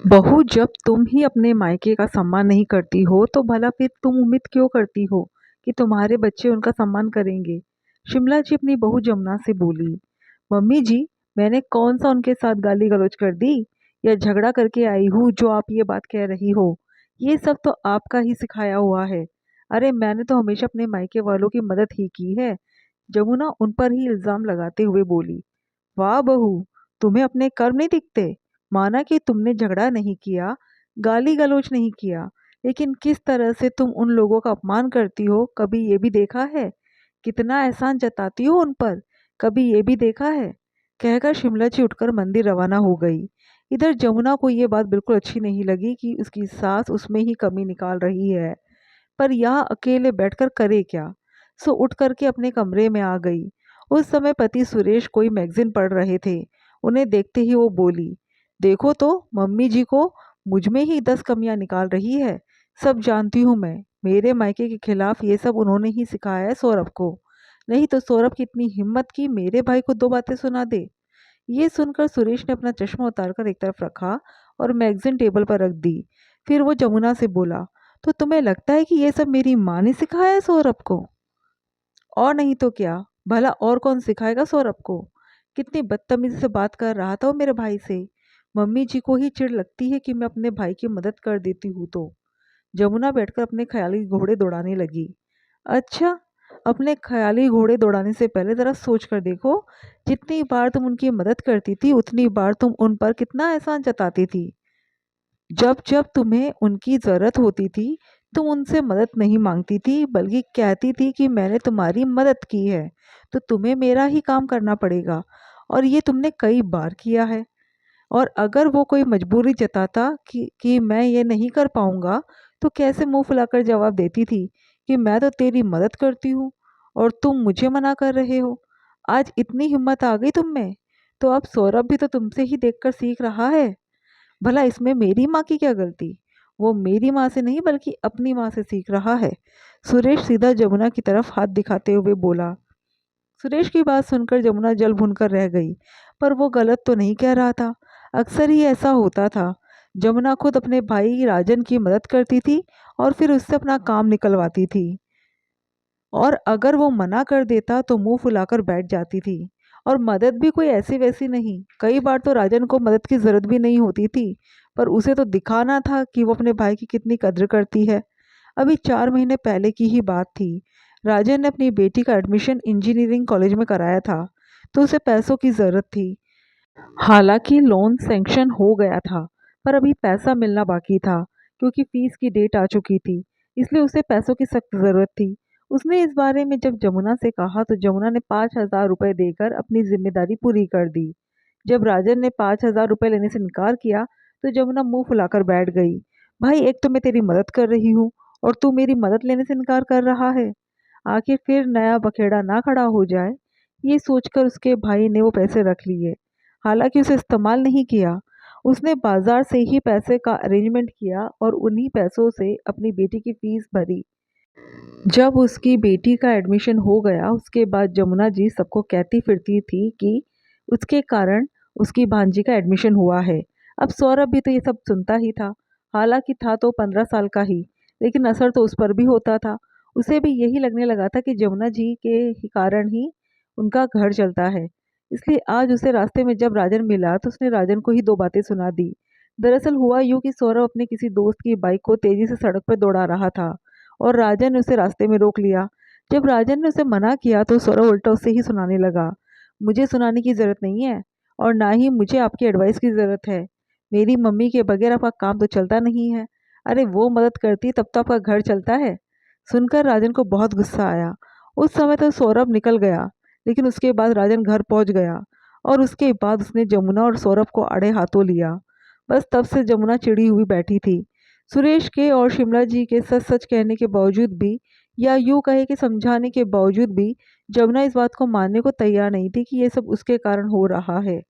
बहू, जब तुम ही अपने मायके का सम्मान नहीं करती हो तो भला फिर तुम उम्मीद क्यों करती हो कि तुम्हारे बच्चे उनका सम्मान करेंगे। शिमला जी अपनी बहू जमुना से बोली। मम्मी जी, मैंने कौन सा उनके साथ गाली गलौज कर दी या झगड़ा करके आई हूँ जो आप ये बात कह रही हो। ये सब तो आपका ही सिखाया हुआ है। अरे मैंने तो हमेशा अपने मायके वालों की मदद ही की है। जमुना उन पर ही इल्जाम लगाते हुए बोली। वाह बहू, तुम्हें अपने कर्म नहीं दिखते। माना कि तुमने झगड़ा नहीं किया, गाली गलौज नहीं किया, लेकिन किस तरह से तुम उन लोगों का अपमान करती हो कभी ये भी देखा है। कितना एहसान जताती हो उन पर, कभी ये भी देखा है। कहकर शिमला जी उठकर मंदिर रवाना हो गई। इधर जमुना को ये बात बिल्कुल अच्छी नहीं लगी कि उसकी सास उसमें ही कमी निकाल रही है, पर यहाँ अकेले बैठकर करे क्या। सो उठ करके अपने कमरे में आ गई। उस समय पति सुरेश कोई मैगजीन पढ़ रहे थे। उन्हें देखते ही वो बोली, देखो तो मम्मी जी को मुझ में ही 10 कमियां निकाल रही है। सब जानती हूँ मैं, मेरे मायके के खिलाफ ये सब उन्होंने ही सिखाया है सौरभ को। नहीं तो सौरभ की इतनी हिम्मत की मेरे भाई को दो बातें सुना दे। ये सुनकर सुरेश ने अपना चश्मा उतारकर एक तरफ रखा और मैगजीन टेबल पर रख दी। फिर वो जमुना से बोला, तो तुम्हें लगता है कि ये सब मेरी माँ ने सिखाया है सौरभ को? और नहीं तो क्या, भला और कौन सिखाएगा सौरभ को। कितनी बदतमीजी से बात कर रहा था वो मेरे भाई से। मम्मी जी को ही चिढ़ लगती है कि मैं अपने भाई की मदद कर देती हूँ तो। जमुना बैठकर अपने ख्याली घोड़े दौड़ाने लगी। अच्छा, अपने ख्याली घोड़े दौड़ाने से पहले ज़रा सोच कर देखो, जितनी बार तुम उनकी मदद करती थी उतनी बार तुम उन पर कितना एहसान जताती थी। जब जब तुम्हें उनकी ज़रूरत होती थी तुम उनसे मदद नहीं मांगती थी, बल्कि कहती थी कि मैंने तुम्हारी मदद की है तो तुम्हें मेरा ही काम करना पड़ेगा। और ये तुमने कई बार किया है। और अगर वो कोई मजबूरी जताता कि मैं ये नहीं कर पाऊंगा, तो कैसे मुंह फुलाकर जवाब देती थी कि मैं तो तेरी मदद करती हूँ और तुम मुझे मना कर रहे हो। आज इतनी हिम्मत आ गई तुम में, तो अब सौरभ भी तो तुमसे ही देखकर सीख रहा है। भला इसमें मेरी माँ की क्या गलती। वो मेरी माँ से नहीं बल्कि अपनी माँ से सीख रहा है। सुरेश सीधा जमुना की तरफ हाथ दिखाते हुए बोला। सुरेश की बात सुनकर जमुना जल भुनकर रह गई। पर वो गलत तो नहीं कह रहा था। अक्सर ही ऐसा होता था। जमुना खुद अपने भाई राजन की मदद करती थी और फिर उससे अपना काम निकलवाती थी। और अगर वो मना कर देता तो मुंह फुलाकर बैठ जाती थी। और मदद भी कोई ऐसी वैसी नहीं, कई बार तो राजन को मदद की जरूरत भी नहीं होती थी, पर उसे तो दिखाना था कि वो अपने भाई की कितनी कद्र करती है। अभी 4 महीने पहले की ही बात थी। राजन ने अपनी बेटी का एडमिशन इंजीनियरिंग कॉलेज में कराया था, तो उसे पैसों की ज़रूरत थी। हालांकि लोन सैंक्शन हो गया था, पर अभी पैसा मिलना बाकी था, क्योंकि फीस की डेट आ चुकी थी। इसलिए उसे पैसों की सख्त ज़रूरत थी। उसने इस बारे में जब जमुना से कहा तो जमुना ने 5,000 रुपये देकर अपनी जिम्मेदारी पूरी कर दी। जब राजन ने 5,000 रुपये लेने से इनकार किया तो जमुना मुंह फुलाकर बैठ गई। भाई, एक तो मैं तेरी मदद कर रही हूँ और तू मेरी मदद लेने से इनकार कर रहा है। आखिर फिर नया बखेड़ा ना खड़ा हो जाए, ये सोचकर उसके भाई ने वो पैसे रख लिए। हालांकि उसे इस्तेमाल नहीं किया। उसने बाजार से ही पैसे का अरेंजमेंट किया और उन्हीं पैसों से अपनी बेटी की फीस भरी। जब उसकी बेटी का एडमिशन हो गया उसके बाद जमुना जी सबको कहती फिरती थी कि उसके कारण उसकी भांजी का एडमिशन हुआ है। अब सौरभ भी तो ये सब सुनता ही था। हालांकि था तो 15 साल का ही, लेकिन असर तो उस पर भी होता था। उसे भी यही लगने लगा था कि जमुना जी के ही कारण ही उनका घर चलता है। इसलिए आज उसे रास्ते में जब राजन मिला तो उसने राजन को ही दो बातें सुना दी। दरअसल हुआ यूं कि सौरभ अपने किसी दोस्त की बाइक को तेजी से सड़क पर दौड़ा रहा था और राजन ने उसे रास्ते में रोक लिया। जब राजन ने उसे मना किया तो सौरभ उल्टा उसे ही सुनाने लगा। मुझे सुनाने की ज़रूरत नहीं है और ना ही मुझे आपकी एडवाइस की ज़रूरत है। मेरी मम्मी के बगैर आपका काम तो चलता नहीं है। अरे वो मदद करती तब तो आपका घर चलता है। सुनकर राजन को बहुत गुस्सा आया। उस समय तो सौरभ निकल गया, लेकिन उसके बाद राजन घर पहुंच गया और उसके बाद उसने जमुना और सौरभ को आड़े हाथों लिया। बस तब से जमुना चिड़ी हुई बैठी थी। सुरेश के और शिमला जी के सच सच कहने के बावजूद भी, या यूं कहे कि समझाने के बावजूद भी, जमुना इस बात को मानने को तैयार नहीं थी कि ये सब उसके कारण हो रहा है।